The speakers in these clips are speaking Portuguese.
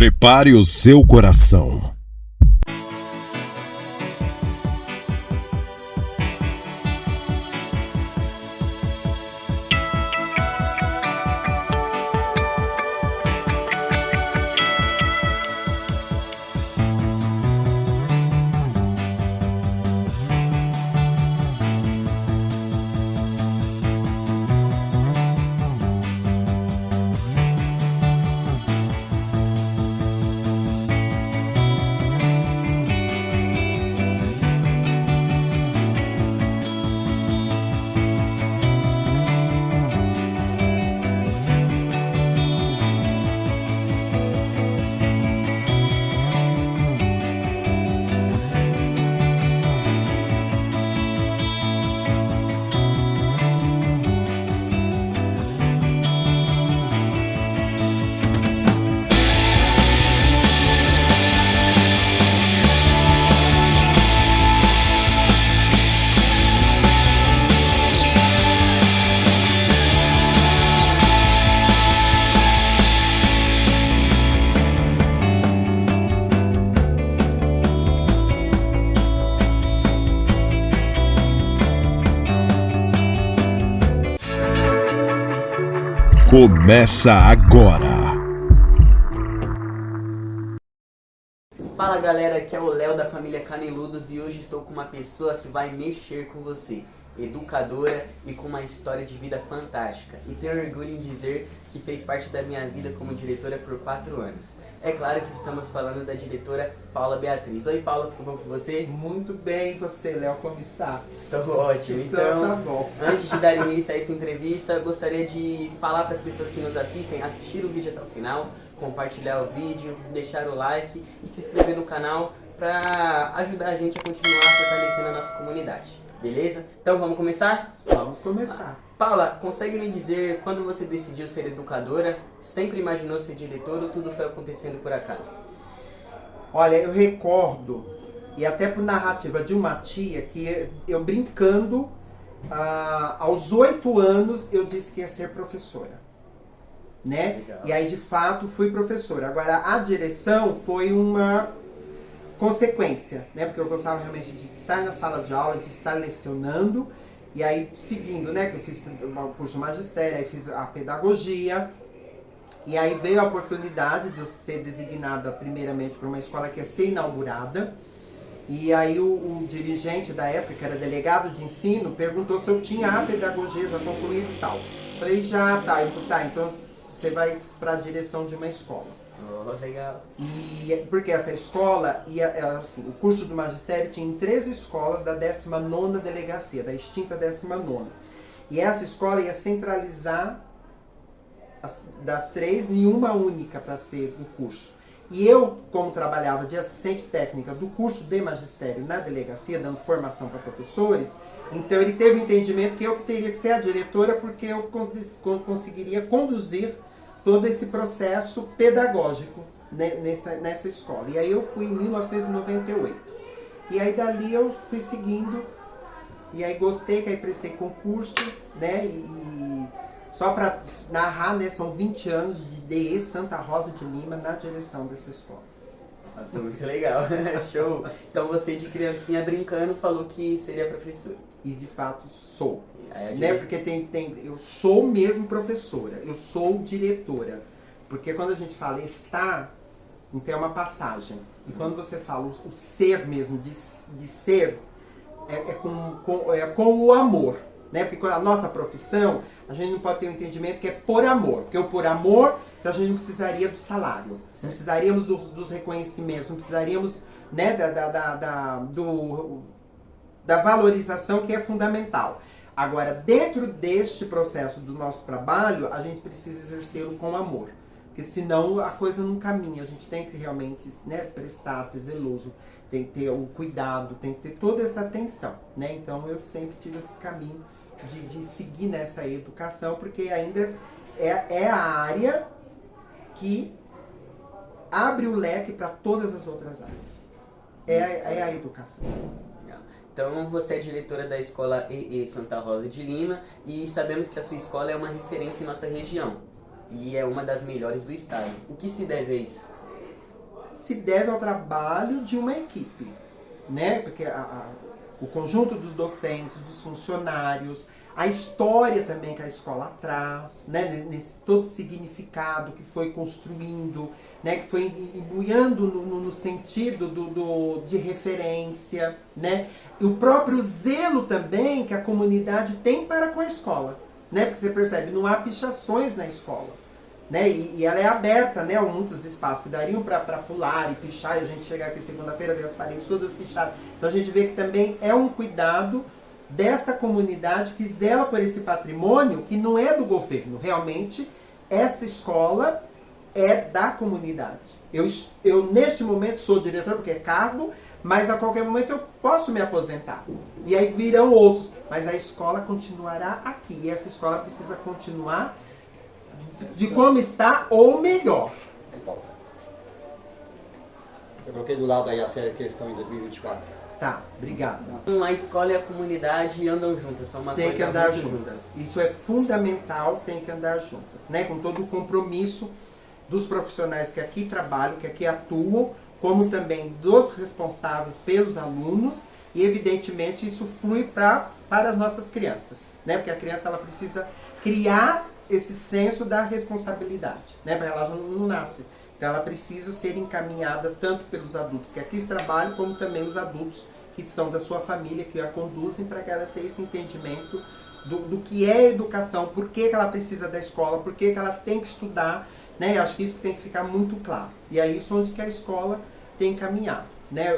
Prepare o seu coração. Começa agora. Fala galera, aqui é o Léo da família Caneludos e hoje estou com uma pessoa que vai mexer com você, educadora e com uma história de vida fantástica, e tenho orgulho em dizer que fez parte da minha vida como diretora por 4 anos. É claro que estamos falando da diretora Paula Beatriz. Oi Paula, tudo bom com você? Muito bem, e você, Léo, como está? Estou ótimo. Então tá bom. Antes de dar início a essa entrevista, eu gostaria de falar para as pessoas que nos assistem, assistir o vídeo até o final, compartilhar o vídeo, deixar o like e se inscrever no canal para ajudar a gente a continuar fortalecendo a nossa comunidade. Beleza? Então vamos começar? Vamos começar. Paula, consegue me dizer quando você decidiu ser educadora? Sempre imaginou ser diretora ou tudo foi acontecendo por acaso? Olha, eu recordo, e até por narrativa de uma tia, que eu brincando, aos 8 anos eu disse que ia ser professora, né? Legal. E aí de fato fui professora. Agora a direção foi uma consequência, né? Porque eu gostava realmente de estar na sala de aula, de estar lecionando. E aí, seguindo, né, que eu fiz o curso de magistério, aí fiz a pedagogia, e aí veio a oportunidade de eu ser designada primeiramente para uma escola que ia ser inaugurada, e aí o dirigente da época, que era delegado de ensino, perguntou se eu tinha a pedagogia já concluída e tal. Falei, já, tá. Ele falou, tá, então você vai para a direção de uma escola. Oh, legal. E porque essa escola, assim, o curso do magistério tinha em 13 escolas da 19ª delegacia, da extinta 19ª. E essa escola ia centralizar das 3 em uma única para ser o curso. E eu, como trabalhava de assistente técnica do curso de magistério na delegacia, dando formação para professores, então ele teve o entendimento que eu que teria que ser a diretora, porque eu conseguiria conduzir todo esse processo pedagógico nessa escola. E aí eu fui em 1998. E aí dali eu fui seguindo, e aí gostei, que aí prestei concurso, né? E só para narrar, né, são 20 anos de DE Santa Rosa de Lima na direção dessa escola. Nossa, muito legal. Show. Então você de criancinha brincando falou que seria professor. E de fato sou. Aí, Né? Porque eu sou mesmo professora, eu sou diretora. Porque quando a gente fala estar, então é uma passagem. E quando você fala o ser mesmo, de ser, é com o amor. Né? Porque a nossa profissão, a gente não pode ter um entendimento que é por amor. Porque o por amor, a gente não precisaria do salário, não precisaríamos dos reconhecimentos, não precisaríamos, né, da valorização, que é fundamental. Agora, dentro deste processo do nosso trabalho, a gente precisa exercê-lo com amor. Porque senão a coisa não caminha. A gente tem que realmente, né, prestar, ser zeloso, tem que ter o cuidado, tem que ter toda essa atenção. Né? Então eu sempre tive esse caminho de seguir nessa educação, porque ainda é a área que abre o leque para todas as outras áreas. É a educação. Então você é diretora da escola EE Santa Rosa de Lima e sabemos que a sua escola é uma referência em nossa região e é uma das melhores do estado. O que se deve a isso? se deve ao trabalho de uma equipe, né? Porque o conjunto dos docentes, dos funcionários, a história também que a escola traz, né? Nesse todo significado que foi construindo, né? Que foi embuiando no sentido de referência, né? E o próprio zelo também que a comunidade tem para com a escola, né? Porque você percebe, não há pichações na escola, né? E ela é aberta, né? Há muitos espaços que dariam para pular e pichar, e a gente chegar aqui segunda-feira, ver as paredes todas pichadas. Então a gente vê que também é um cuidado desta comunidade que zela por esse patrimônio que não é do governo. Realmente, esta escola é da comunidade. Eu neste momento sou diretor porque é cargo, mas a qualquer momento eu posso me aposentar. E aí virão outros. Mas a escola continuará aqui. E essa escola precisa continuar de como está ou melhor. Eu coloquei do lado aí a série questão em 2024. Tá, obrigado. A escola e a comunidade andam juntas, são uma Tem coisa que andar muito juntas. Isso é fundamental, tem que andar juntas, né? Com todo o compromisso dos profissionais que aqui trabalham, que aqui atuam, como também dos responsáveis pelos alunos, e evidentemente isso flui para as nossas crianças, né? Porque a criança ela precisa criar esse senso da responsabilidade, né? Porque ela não nasce. Então ela precisa ser encaminhada tanto pelos adultos que aqui trabalham, como também os adultos que são da sua família, que a conduzem, para que ela tenha esse entendimento do que é educação, por que ela precisa da escola, por que ela tem que estudar, né? Eu acho que isso tem que ficar muito claro. E é isso onde que a escola tem que caminhar, né?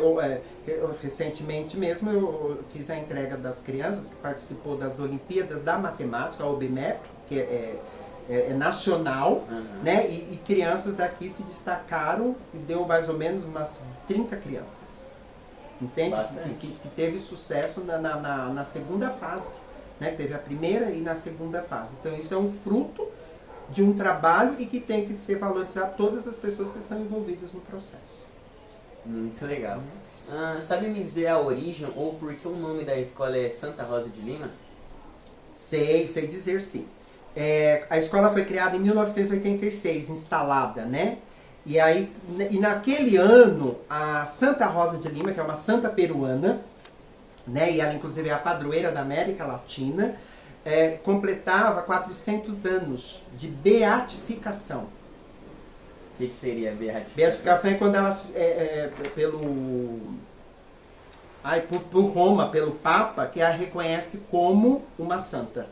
Recentemente mesmo eu fiz a entrega das crianças que participou das Olimpíadas da Matemática, a OBMEP, que é nacional, né? E crianças daqui se destacaram e deu mais ou menos umas 30 crianças. Entende? Que teve sucesso na segunda fase, né? Teve a primeira e na segunda fase. Então isso é um fruto de um trabalho e que tem que ser valorizado todas as pessoas que estão envolvidas no processo. Muito legal. Sabe me dizer a origem ou por que o nome da escola é Santa Rosa de Lima? Sei dizer sim. A escola foi criada em 1986, instalada, né? E naquele ano, a Santa Rosa de Lima, que é uma santa peruana, né? E ela inclusive é a padroeira da América Latina, completava 400 anos de beatificação. O que seria beatificação? Beatificação é quando ela, por Roma, pelo Papa, que a reconhece como uma santa.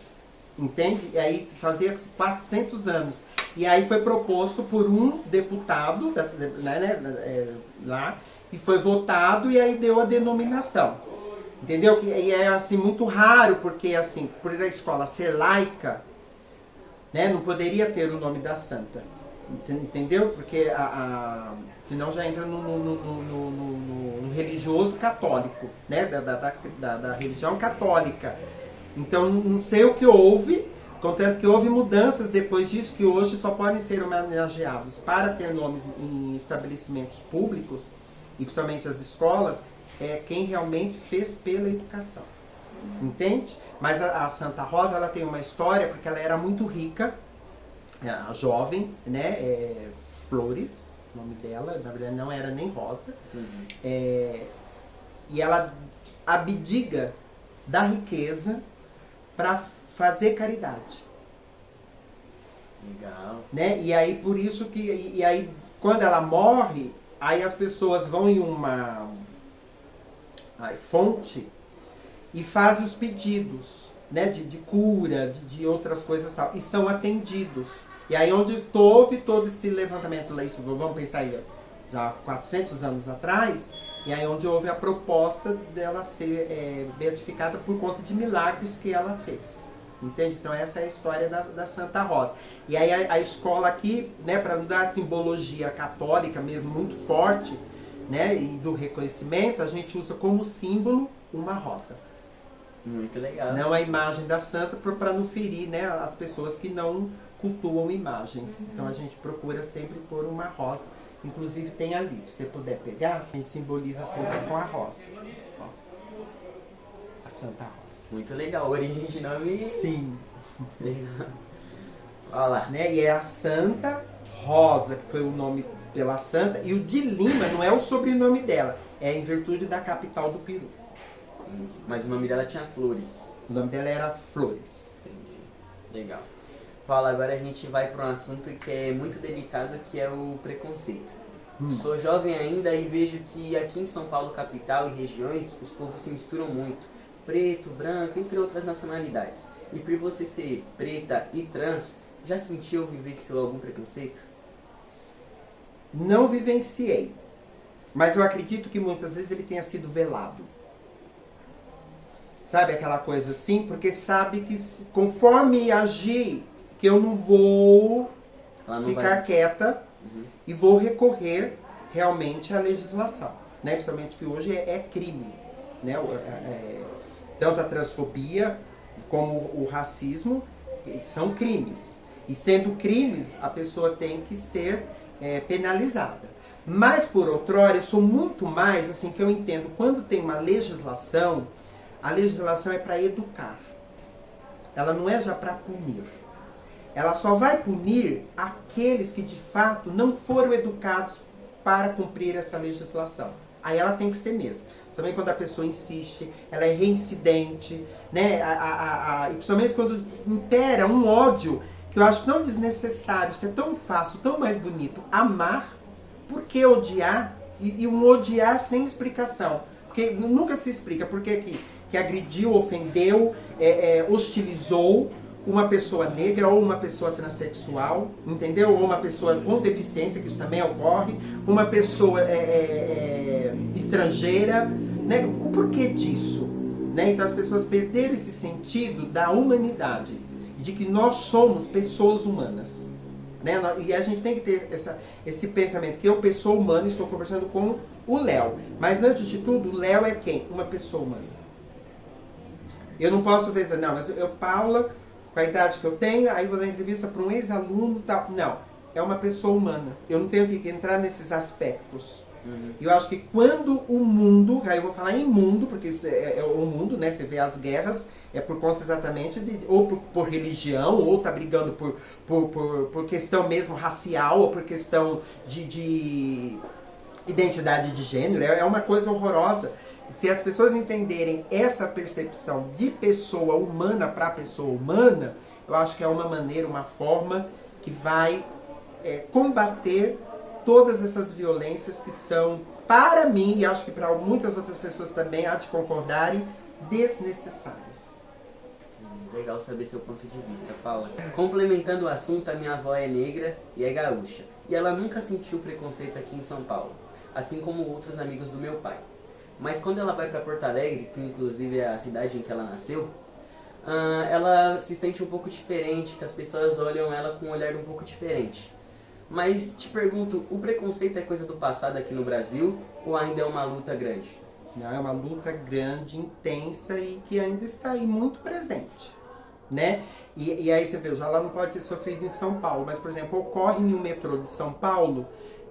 Entende? E aí fazia 400 anos. E aí foi proposto por um deputado lá, e foi votado e aí deu a denominação. Entendeu? E é assim muito raro, porque assim, por a escola ser laica, né, não poderia ter o nome da santa. Entendeu? Porque senão já entra no religioso católico, né? Da religião católica. Então não sei o que houve, contanto que houve mudanças depois disso, que hoje só podem ser homenageados para ter nomes em estabelecimentos públicos, e principalmente as escolas, quem realmente fez pela educação. Entende? Mas a Santa Rosa ela tem uma história, porque ela era muito rica, a jovem, né? Flores, o nome dela, na verdade não era nem Rosa. E ela abdiga da riqueza para fazer caridade. Legal. Né? E aí por isso que e aí quando ela morre, aí as pessoas vão em uma fonte e fazem os pedidos, né, de cura, de outras coisas tal, e são atendidos. E aí onde houve todo esse levantamento lá, isso vamos pensar aí, já 400 anos atrás, e aí onde houve a proposta dela ser beatificada por conta de milagres que ela fez. Entende? Então essa é a história da Santa Rosa. E aí a escola aqui, né, para não dar a simbologia católica mesmo muito forte, né, e do reconhecimento, a gente usa como símbolo uma rosa. Muito legal. Não a imagem da santa, para não ferir, né, as pessoas que não cultuam imagens. Então a gente procura sempre pôr uma rosa. Inclusive tem ali, se você puder pegar, a gente simboliza sempre com a rosa. Ó, a Santa Rosa. Muito legal, origem de nome. Sim. Legal. Olha lá. Né? E é a Santa Rosa, que foi o nome pela santa, e o de Lima não é o sobrenome dela, é em virtude da capital do Peru. Mas o nome dela tinha Flores. O nome dela era Flores. Entendi. Legal. Fala, agora a gente vai para um assunto que é muito delicado, que é o preconceito. Sou jovem ainda e vejo que aqui em São Paulo, capital e regiões, os povos se misturam muito. Preto, branco, entre outras nacionalidades. E por você ser preta e trans, já sentiu ou vivenciou algum preconceito? Não vivenciei, mas eu acredito que muitas vezes ele tenha sido velado. Sabe aquela coisa assim? Porque sabe que conforme agir, que eu não vou ficar quieta e vou recorrer realmente à legislação. Né? Principalmente que hoje é crime. Né? Tanto a transfobia como o racismo são crimes. E sendo crimes, a pessoa tem que ser penalizada. Mas por outrora, eu sou muito mais, assim, que eu entendo, quando tem uma legislação, a legislação é para educar. Ela não é já para punir. Ela só vai punir aqueles que de fato não foram educados para cumprir essa legislação. Aí ela tem que ser mesmo. Também quando a pessoa insiste, ela é reincidente, né? E principalmente quando impera um ódio que eu acho tão desnecessário, ser tão fácil, tão mais bonito. Amar, por que odiar? E um odiar sem explicação. Porque nunca se explica por que agrediu, ofendeu, hostilizou uma pessoa negra ou uma pessoa transexual, entendeu? Ou uma pessoa com deficiência, que isso também ocorre, uma pessoa estrangeira, né? O porquê disso? Né? Então as pessoas perderam esse sentido da humanidade, de que nós somos pessoas humanas. Né? E a gente tem que ter esse pensamento, que eu, pessoa humana, estou conversando com o Léo. Mas antes de tudo, o Léo é quem? Uma pessoa humana. Eu não posso dizer, não, mas eu, Paula, com a idade que eu tenho, aí vou dar entrevista para um ex-aluno e tal. Não, é uma pessoa humana. Eu não tenho que entrar nesses aspectos. Eu acho que quando o mundo, aí eu vou falar em mundo, porque isso é o mundo, né? Você vê as guerras, é por conta exatamente ou por religião, ou tá brigando por questão mesmo racial, ou por questão de identidade de gênero. É uma coisa horrorosa. Se as pessoas entenderem essa percepção de pessoa humana para pessoa humana, eu acho que é uma maneira, uma forma que vai combater todas essas violências que são, para mim, e acho que para muitas outras pessoas também, há de concordarem, desnecessárias. Legal saber seu ponto de vista, Paula. Complementando o assunto, a minha avó é negra e é gaúcha. E ela nunca sentiu preconceito aqui em São Paulo, assim como outros amigos do meu pai. Mas quando ela vai para Porto Alegre, que inclusive é a cidade em que ela nasceu, ela se sente um pouco diferente, que as pessoas olham ela com um olhar um pouco diferente. Mas te pergunto, o preconceito é coisa do passado aqui no Brasil ou ainda é uma luta grande? Não, é uma luta grande, intensa e que ainda está aí muito presente, né? E aí você vê, já lá não pode ser sofrido em São Paulo, mas por exemplo, ocorre em um metrô de São Paulo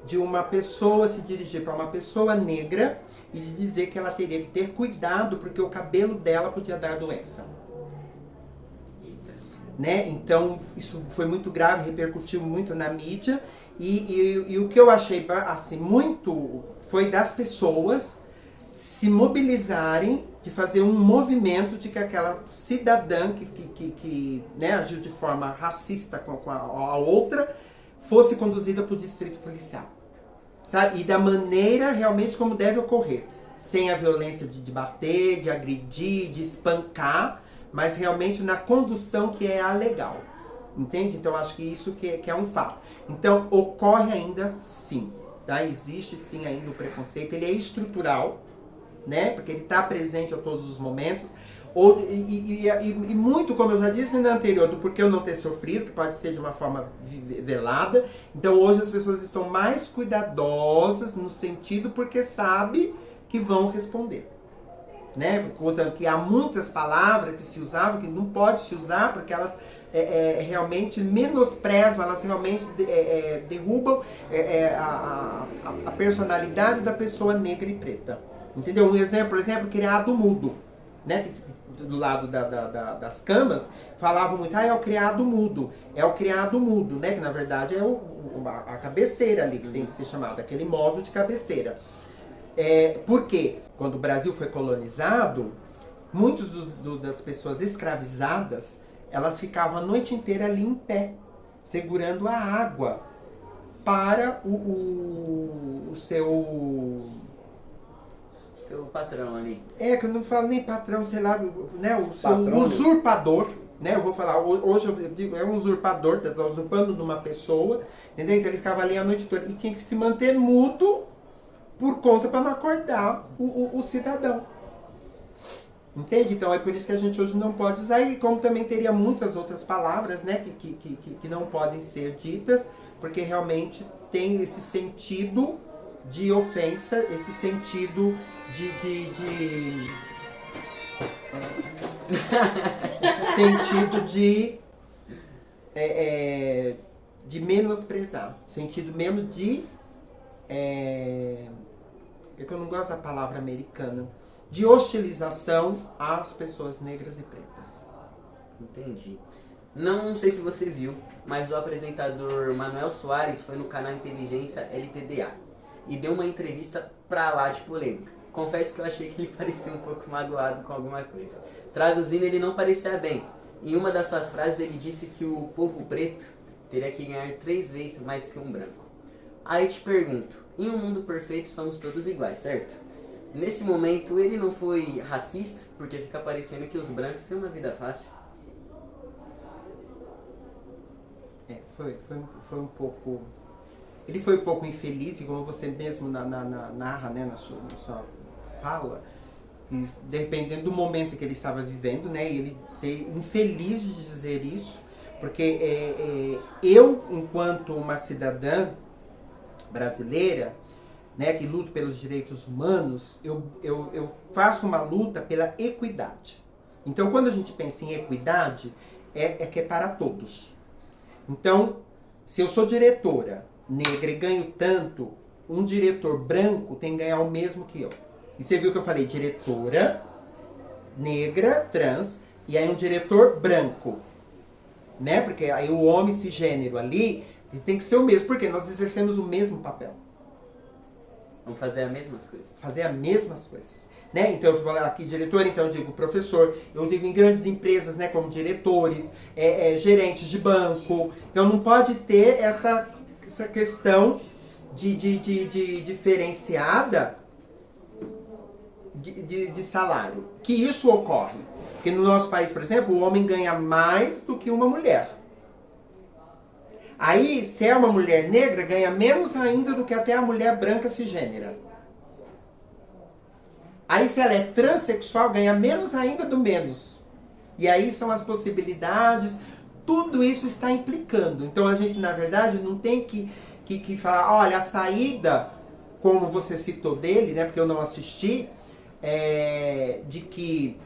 de uma pessoa se dirigir para uma pessoa negra e de dizer que ela teria que ter cuidado porque o cabelo dela podia dar doença. Né? Então isso foi muito grave, repercutiu muito na mídia e o que eu achei assim, muito foi das pessoas se mobilizarem, de fazer um movimento de que aquela cidadã que né, agiu de forma racista com a outra fosse conduzida para o distrito policial, sabe? E da maneira realmente como deve ocorrer, sem a violência de bater, de agredir, de espancar, mas realmente na condução que é a legal, entende? Então acho que isso que é um fato. Então ocorre ainda sim, tá? Existe sim ainda o preconceito, ele é estrutural, né? Porque ele está presente a todos os momentos. E muito, como eu já disse no anterior, do porquê eu não ter sofrido, que pode ser de uma forma velada. Então hoje as pessoas estão mais cuidadosas no sentido porque sabe que vão responder, né? Portanto, que há muitas palavras que se usavam que não pode se usar porque elas realmente menosprezam, elas realmente derrubam a personalidade da pessoa negra e preta. Entendeu? Um exemplo criado mudo, né? do lado das camas, falavam muito, é o criado mudo. É o criado mudo, né? Que na verdade é a cabeceira ali, que tem que ser chamada, aquele móvel de cabeceira. Por quê? Quando o Brasil foi colonizado, muitas das pessoas escravizadas, elas ficavam a noite inteira ali em pé, segurando a água para o seu patrão ali. Que eu não falo nem patrão, sei lá, né? O seu Patrão, usurpador, né? Eu vou falar, hoje eu digo, é um usurpador, tá usurpando de uma pessoa, entendeu? Então ele ficava ali a noite toda e tinha que se manter mudo por conta para não acordar o cidadão. Entende? Então é por isso que a gente hoje não pode usar, e como também teria muitas outras palavras, né, que não podem ser ditas, porque realmente tem esse sentido de ofensa, esse sentido esse sentido de menosprezar, sentido mesmo de é que eu não gosto da palavra americana, de hostilização às pessoas negras e pretas. Entendi. Não sei se você viu, mas o apresentador Manuel Soares foi no canal Inteligência LTDA e deu uma entrevista pra lá de polêmica. Confesso que eu achei que ele parecia um pouco magoado com alguma coisa. Traduzindo, ele não parecia bem. Em uma das suas frases, ele disse que o povo preto teria que ganhar 3 vezes mais que um branco. Aí te pergunto, em um mundo perfeito somos todos iguais, certo? Nesse momento, ele não foi racista, porque fica parecendo que os brancos têm uma vida fácil. Foi um pouco... Ele foi um pouco infeliz, e como você mesmo narra, né, na sua fala, e dependendo do momento que ele estava vivendo, né, ele ser infeliz de dizer isso, porque eu, enquanto uma cidadã brasileira, né, que luto pelos direitos humanos, eu faço uma luta pela equidade. Então, quando a gente pensa em equidade, é que é para todos. Então, se eu sou diretora negra e ganho tanto, um diretor branco tem que ganhar o mesmo que eu. E você viu que eu falei diretora negra, trans, e aí um diretor branco, né? Porque aí o homem cisgênero ali tem que ser o mesmo, porque nós exercemos o mesmo papel. Vamos fazer as mesmas coisas. Fazer as mesmas coisas. Né? Então, eu vou falar aqui diretor, então eu digo professor, eu digo em grandes empresas, né, como diretores, gerentes de banco. Então não pode ter essa questão de diferenciada de salário. Que isso ocorre. Porque no nosso país, por exemplo, o homem ganha mais do que uma mulher. Aí, se é uma mulher negra, ganha menos ainda do que até a mulher branca cisgênera. Aí, se ela é transexual, ganha menos ainda do menos. E aí são as possibilidades, tudo isso está implicando. Então, a gente, na verdade, não tem que falar, olha, a saída, como você citou dele, né, porque eu não assisti, de que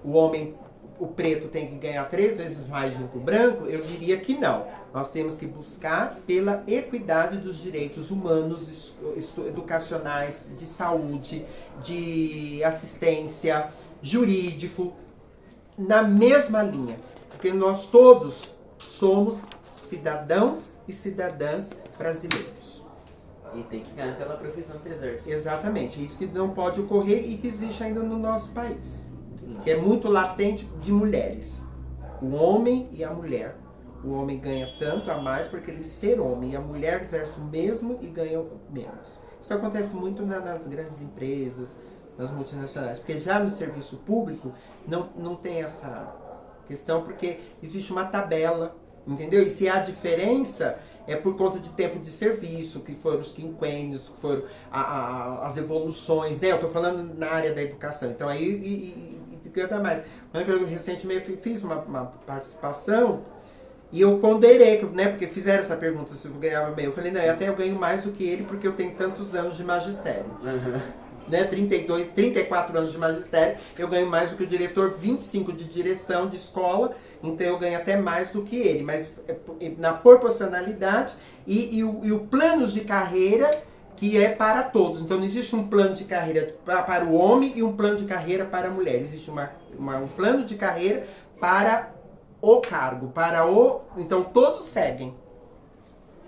o preto tem que ganhar 3 vezes mais do que o branco, eu diria que não. Nós temos que buscar pela equidade dos direitos humanos, educacionais, de saúde, de assistência, jurídico, na mesma linha. Porque nós todos somos cidadãos e cidadãs brasileiros. E tem que ganhar pela profissão que exerce. Exatamente. Isso que não pode ocorrer e que existe ainda no nosso país. Que é muito latente de mulheres. O homem e a mulher. O homem ganha tanto a mais porque ele ser homem, e a mulher exerce o mesmo e ganha menos. Isso acontece muito nas grandes empresas, nas multinacionais, porque já no serviço público não tem essa questão, porque existe uma tabela, entendeu? E se há diferença, é por conta de tempo de serviço, que foram os quinquênios, que foram as evoluções, né? Eu estou falando na área da educação, então aí canta mais. Eu recentemente fiz uma participação e eu ponderei, né, porque fizeram essa pergunta se eu ganhava bem. Eu falei, não, eu ganho mais do que ele porque eu tenho tantos anos de magistério. Uhum. Né, 34 anos de magistério, eu ganho mais do que o diretor, 25 de direção de escola, então eu ganho até mais do que ele. Mas na proporcionalidade e o planos de carreira que é para todos. Então não existe um plano de carreira para o homem e um plano de carreira para a mulher. Existe um plano de carreira para o cargo, então todos seguem.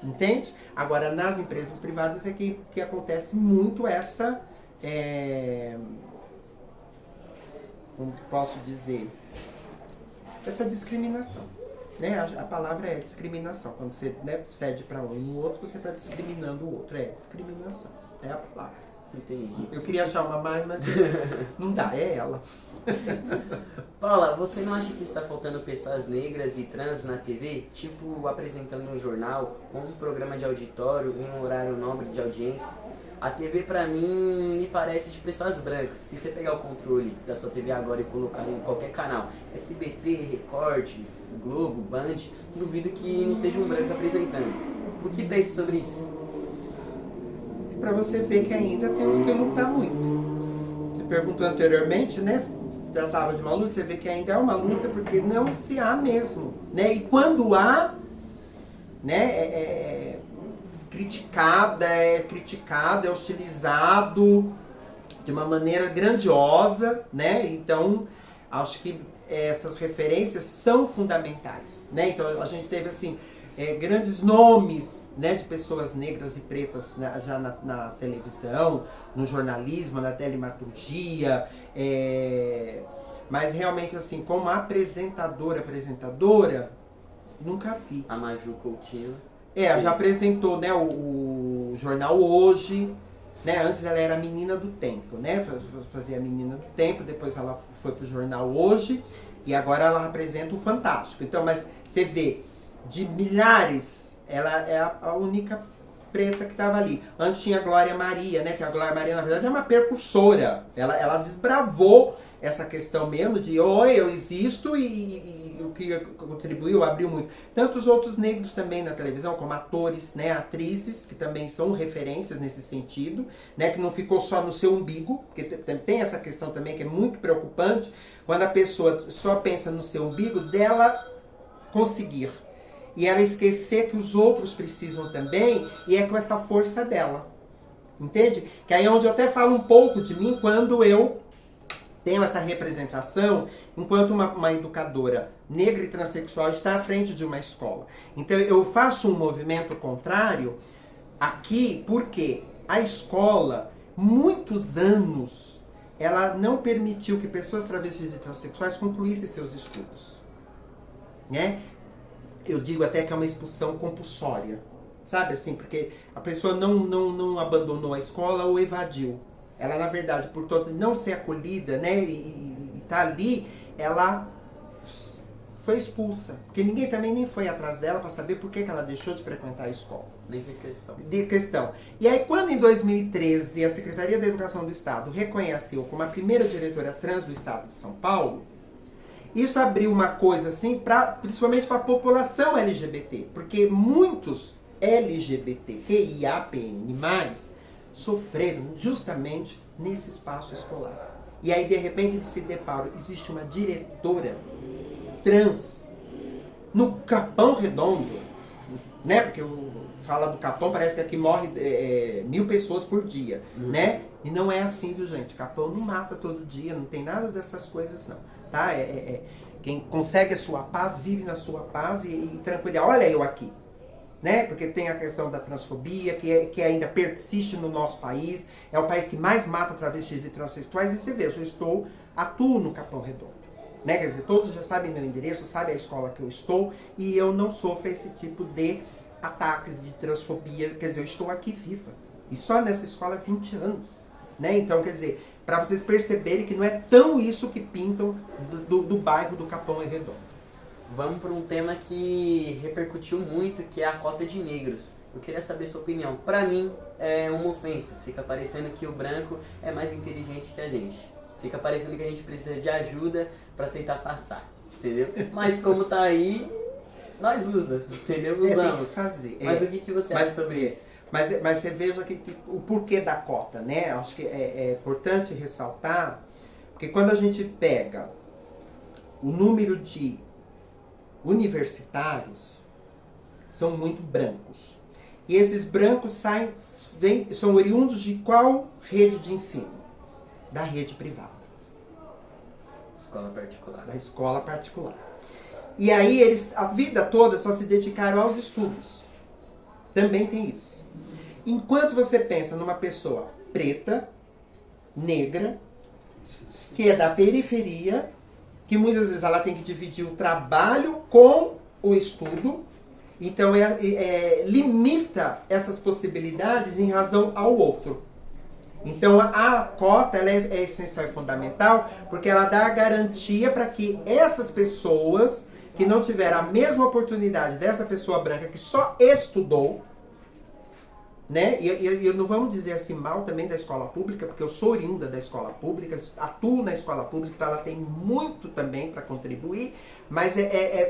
Entende? Agora, nas empresas privadas é que acontece muito essa... como que posso dizer? Essa discriminação. Né? A palavra é discriminação. Quando você, né, cede para um e no outro, você está discriminando o outro. É discriminação. É a palavra. Entendi. Eu queria achar uma mais, mas não dá. É ela. Paula, você não acha que está faltando pessoas negras e trans na TV? Tipo, apresentando um jornal ou um programa de auditório em um horário nobre de audiência? A TV, pra mim, me parece de pessoas brancas. Se você pegar o controle da sua TV agora e colocar em qualquer canal, SBT, Record, Globo, Band, duvido que não seja um branco apresentando. O que pensa sobre isso? Para você ver que ainda temos que lutar muito. Você perguntou anteriormente, né? Tratava de uma luta, você vê que ainda é uma luta porque não se há mesmo, né? E quando há, né, é criticado, é hostilizado de uma maneira grandiosa, né? Então, acho que essas referências são fundamentais, né? Então, a gente teve, assim, grandes nomes, né, de pessoas negras e pretas, né, já na televisão, no jornalismo, na telematurgia, mas realmente, assim, como apresentadora, nunca vi. A Maju Coutinho. Já apresentou, né, o Jornal Hoje, né, antes ela era Menina do Tempo, né, fazia Menina do Tempo, depois ela foi pro Jornal Hoje, e agora ela apresenta o Fantástico. Então, mas você vê, de milhares, ela é a única preta que estava ali. Antes tinha a Glória Maria, né? Que a Glória Maria, na verdade, é uma percursora. Ela desbravou essa questão mesmo de eu existo e o que contribuiu, abriu muito. Tantos outros negros também na televisão, como atores, né? Atrizes, que também são referências nesse sentido, né? Que não ficou só no seu umbigo, porque tem essa questão também que é muito preocupante, quando a pessoa só pensa no seu umbigo dela conseguir. E ela esquecer que os outros precisam também, e é com essa força dela. Entende? Que aí é onde eu até falo um pouco de mim quando eu tenho essa representação enquanto uma educadora negra e transexual está à frente de uma escola. Então eu faço um movimento contrário aqui porque a escola, muitos anos, ela não permitiu que pessoas travestis e transexuais concluíssem seus estudos. Né? Eu digo até que é uma expulsão compulsória, sabe assim, porque a pessoa não abandonou a escola ou evadiu. Ela, na verdade, por todo não ser acolhida, né, e tá ali, ela foi expulsa. Porque ninguém também nem foi atrás dela para saber por que ela deixou de frequentar a escola. Nem fez questão. E aí, quando em 2013 a Secretaria da Educação do Estado reconheceu como a primeira diretora trans do Estado de São Paulo, isso abriu uma coisa assim, principalmente para a população LGBT, porque muitos LGBTQIAPN+, sofreram justamente nesse espaço escolar. E aí, de repente, eles se deparam, existe uma diretora trans no Capão Redondo, né? Porque fala do Capão, parece que aqui morre 1000 pessoas por dia, né? E não é assim, viu, gente? Capão não mata todo dia, não tem nada dessas coisas, não. Tá? Quem consegue a sua paz, vive na sua paz e tranquilidade. Olha eu aqui. Né? Porque tem a questão da transfobia, que ainda persiste no nosso país. É o país que mais mata travestis e transexuais. E você veja, atuo no Capão Redondo. Né? Quer dizer, todos já sabem meu endereço, sabem a escola que eu estou. E eu não sofro esse tipo de ataques de transfobia. Quer dizer, eu estou aqui viva. E só nessa escola há 20 anos. Né? Então, quer dizer, para vocês perceberem que não é tão isso que pintam do bairro do Capão Redondo. Vamos para um tema que repercutiu muito, que é a cota de negros. Eu queria saber sua opinião. Para mim, é uma ofensa. Fica parecendo que o branco é mais inteligente que a gente. Fica parecendo que a gente precisa de ajuda para tentar passar, entendeu? Mas como tá aí, nós usa, entendeu? Usamos. Tem que fazer. Mas o que você acha sobre isso? Mas você veja que o porquê da cota, né? Acho que é importante ressaltar, porque quando a gente pega o número de universitários, são muito brancos. E esses brancos são oriundos de qual rede de ensino? Da rede privada. Escola particular. Da escola particular. E aí eles, a vida toda, só se dedicaram aos estudos. Também tem isso. Enquanto você pensa numa pessoa preta, negra, que é da periferia, que muitas vezes ela tem que dividir o trabalho com o estudo, então limita essas possibilidades em razão ao outro. Então a cota ela é essencial e fundamental porque ela dá a garantia para que essas pessoas que não tiveram a mesma oportunidade dessa pessoa branca que só estudou, né? E não vamos dizer assim mal também da escola pública, porque eu sou oriunda da escola pública, atuo na escola pública, então ela tem muito também para contribuir, mas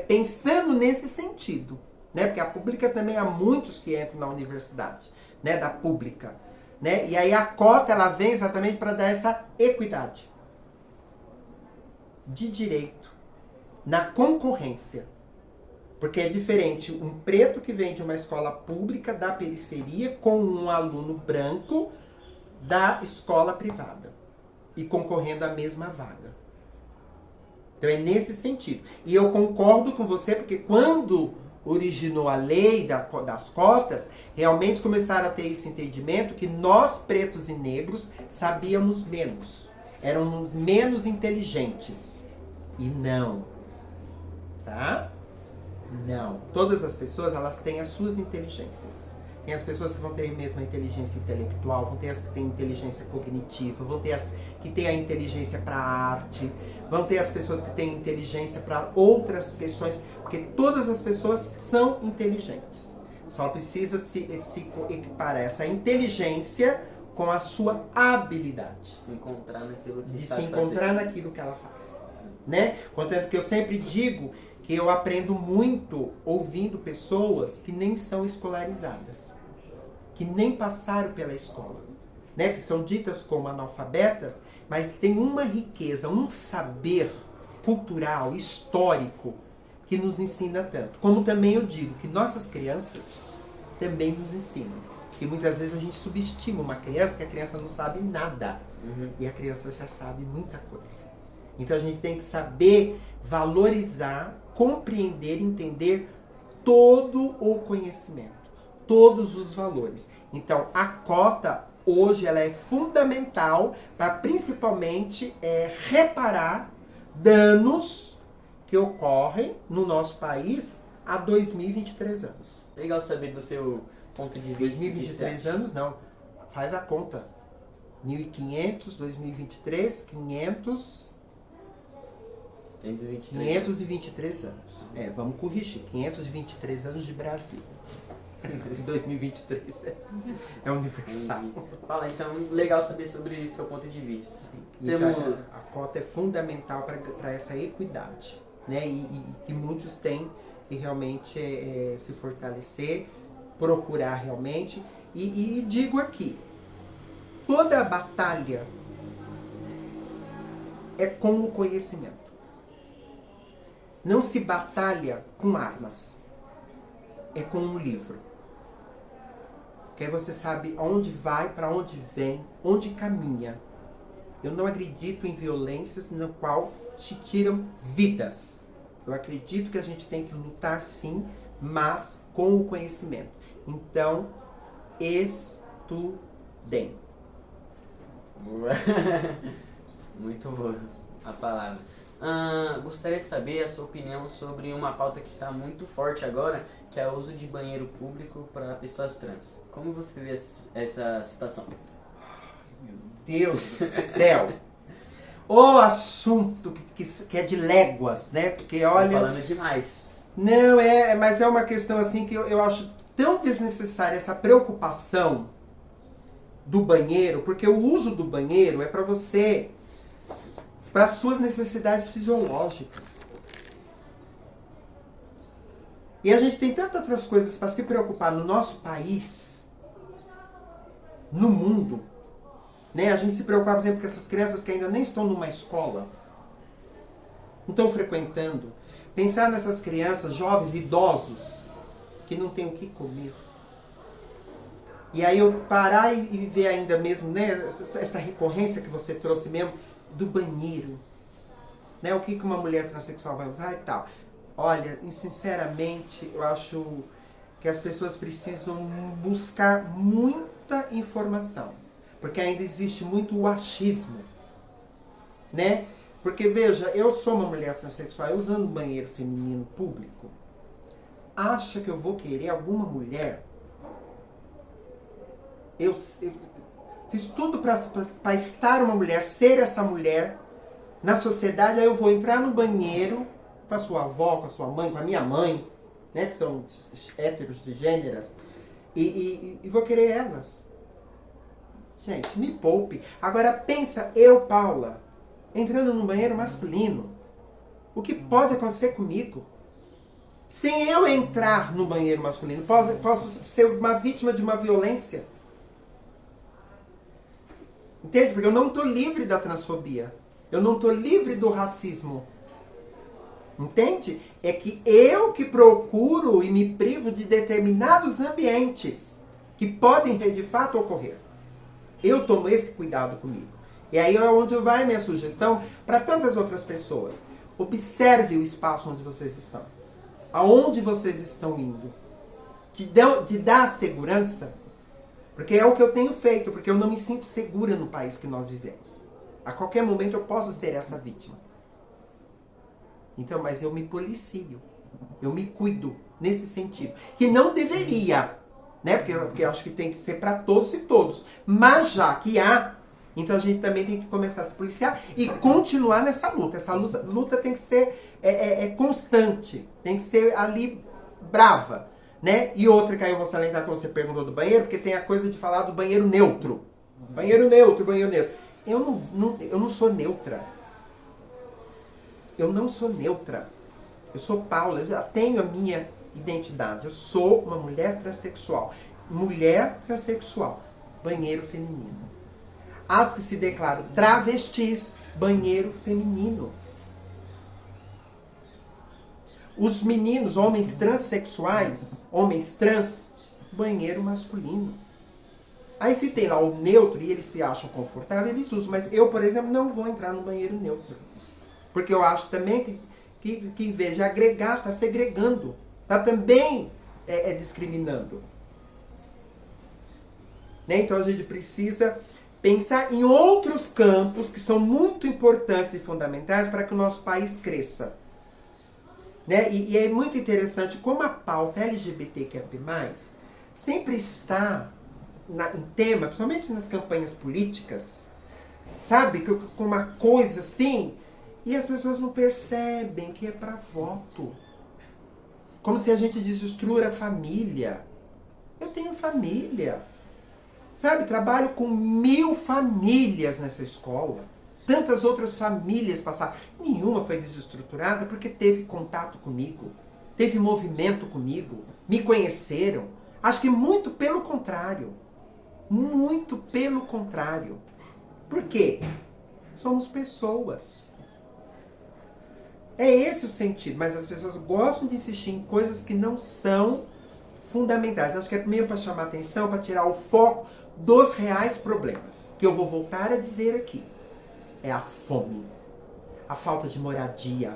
pensando nesse sentido, né? Porque a pública também há muitos que entram na universidade, né? Da pública, né? E aí a cota ela vem exatamente para dar essa equidade de direito na concorrência. Porque é diferente um preto que vem de uma escola pública da periferia com um aluno branco da escola privada e concorrendo à mesma vaga. Então é nesse sentido. E eu concordo com você porque quando originou a lei das cotas, realmente começaram a ter esse entendimento que nós, pretos e negros, sabíamos menos. Éramos menos inteligentes. E não. Tá? Não. Todas as pessoas, elas têm as suas inteligências. Tem as pessoas que vão ter mesmo a inteligência intelectual, vão ter as que têm inteligência cognitiva, vão ter as que têm a inteligência para a arte, vão ter as pessoas que têm inteligência para outras questões, porque todas as pessoas são inteligentes. Só precisa se equiparar essa inteligência com a sua habilidade. Se encontrar naquilo que de sabe se encontrar fazer. naquilo que ela faz. Né? Contanto que eu sempre digo que eu aprendo muito ouvindo pessoas que nem são escolarizadas, que nem passaram pela escola, né? Que são ditas como analfabetas, mas tem uma riqueza, um saber cultural, histórico, que nos ensina tanto. Como também eu digo que nossas crianças também nos ensinam. Porque muitas vezes a gente subestima uma criança, que a criança não sabe nada. E a criança já sabe muita coisa. Então a gente tem que saber valorizar, compreender, entender todo o conhecimento, todos os valores. Então a cota hoje ela é fundamental para principalmente reparar danos que ocorrem no nosso país há 2023 anos. Legal saber do seu ponto de vista. 2023 anos não, faz a conta. 1500, 2023, 523 anos. Vamos corrigir. 523 anos de Brasil. 2023 é universal. Fala, então, legal saber sobre seu ponto de vista. Então, a cota é fundamental para essa equidade, né? E muitos têm que realmente se fortalecer, procurar realmente. E digo aqui, toda a batalha é com o conhecimento. Não se batalha com armas. É com um livro. Que aí você sabe aonde vai, para onde vem, onde caminha. Eu não acredito em violências no qual se tiram vidas. Eu acredito que a gente tem que lutar sim, mas com o conhecimento. Então, estudem. Muito boa a palavra. Gostaria de saber a sua opinião sobre uma pauta que está muito forte agora, que é o uso de banheiro público para pessoas trans. Como você vê essa situação? Meu Deus do céu! O assunto que é de léguas, né? Porque olha... Tô falando demais. Não, mas é uma questão assim que eu acho tão desnecessária essa preocupação do banheiro, porque o uso do banheiro é para você... para as suas necessidades fisiológicas. E a gente tem tantas outras coisas para se preocupar no nosso país, no mundo, né? A gente se preocupa, por exemplo, com essas crianças que ainda nem estão numa escola, não estão frequentando. Pensar nessas crianças, jovens, idosos, que não têm o que comer. E aí eu parar e ver ainda mesmo, né, essa recorrência que você trouxe mesmo, do banheiro. Né, o que uma mulher transexual vai usar e tal. Olha, sinceramente, eu acho que as pessoas precisam buscar muita informação. Porque ainda existe muito o achismo. Né? Porque, veja, eu sou uma mulher transexual, eu usando um banheiro feminino público, acha que eu vou querer alguma mulher? Eu fiz tudo para estar uma mulher, ser essa mulher na sociedade, aí eu vou entrar no banheiro com a sua avó, com a sua mãe, com a minha mãe, né, que são héteros e gêneras, e vou querer elas. Gente, me poupe. Agora pensa, eu, Paula, entrando num banheiro masculino, o que pode acontecer comigo? Sem eu entrar no banheiro masculino, posso ser uma vítima de uma violência. Entende? Porque eu não estou livre da transfobia. Eu não estou livre do racismo. Entende? É que eu que procuro e me privo de determinados ambientes que podem de fato ocorrer. Eu tomo esse cuidado comigo. E aí é onde vai minha sugestão para tantas outras pessoas. Observe o espaço onde vocês estão. Aonde vocês estão indo. De dar segurança. Porque é o que eu tenho feito. Porque eu não me sinto segura no país que nós vivemos. A qualquer momento eu posso ser essa vítima. Então, mas eu me policio. Eu me cuido nesse sentido. Que não deveria. Né? Porque eu acho que tem que ser para todos e todos. Mas já que há, então a gente também tem que começar a se policiar e continuar nessa luta. Essa luta tem que ser constante. Tem que ser ali brava. Né? E outra que aí eu vou salientar quando você perguntou do banheiro, porque tem a coisa de falar do banheiro neutro. Banheiro neutro, banheiro neutro. Eu não sou neutra. Eu não sou neutra. Eu sou Paula, eu já tenho a minha identidade. Eu sou uma mulher transexual. Mulher transexual. Banheiro feminino. As que se declaram travestis, banheiro feminino. Os meninos, homens transexuais, homens trans, banheiro masculino. Aí se tem lá o neutro e eles se acham confortáveis, eles usam. Mas eu, por exemplo, não vou entrar no banheiro neutro. Porque eu acho também que em vez de agregar, está segregando. Está também discriminando. Né? Então a gente precisa pensar em outros campos que são muito importantes e fundamentais para que o nosso país cresça. Né? E é muito interessante como a pauta LGBTQIA+, sempre está em tema, principalmente nas campanhas políticas, sabe? Com uma coisa assim, e as pessoas não percebem que é para voto. Como se a gente desestrutura a família. Eu tenho família. Sabe, trabalho com 1000 famílias nessa escola. Tantas outras famílias passaram. Nenhuma foi desestruturada porque teve contato comigo. Teve movimento comigo. Me conheceram. Acho que muito pelo contrário. Muito pelo contrário. Por quê? Somos pessoas. É esse o sentido. Mas as pessoas gostam de insistir em coisas que não são fundamentais. Acho que é meio para chamar atenção, para tirar o foco dos reais problemas. Que eu vou voltar a dizer aqui. É a fome, a falta de moradia,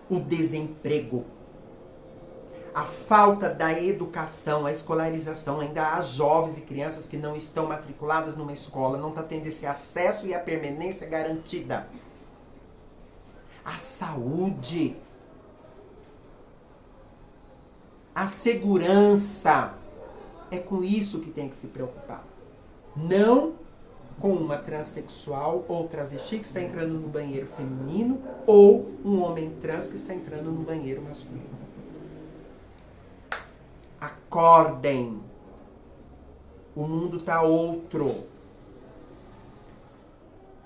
o desemprego, a falta da educação, a escolarização. Ainda há jovens e crianças que não estão matriculadas numa escola, não estão tendo esse acesso e a permanência garantida. A saúde, a segurança, é com isso que tem que se preocupar. Não com uma transexual ou travesti que está entrando no banheiro feminino ou um homem trans que está entrando no banheiro masculino. Acordem! O mundo está outro.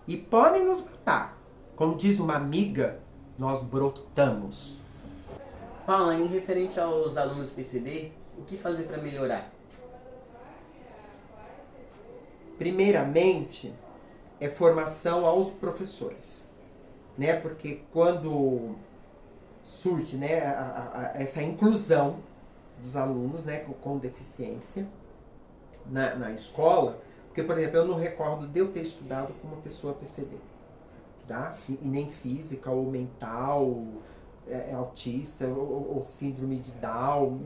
E podem nos matar. Como diz uma amiga, nós brotamos. Paula, em referente aos alunos PCD, o que fazer para melhorar? Primeiramente, é formação aos professores, né? Porque quando surge, né, essa inclusão dos alunos, né, com deficiência, na escola, porque, por exemplo, eu não recordo de eu ter estudado com uma pessoa PCD, tá? E nem física ou mental, autista ou síndrome de Down.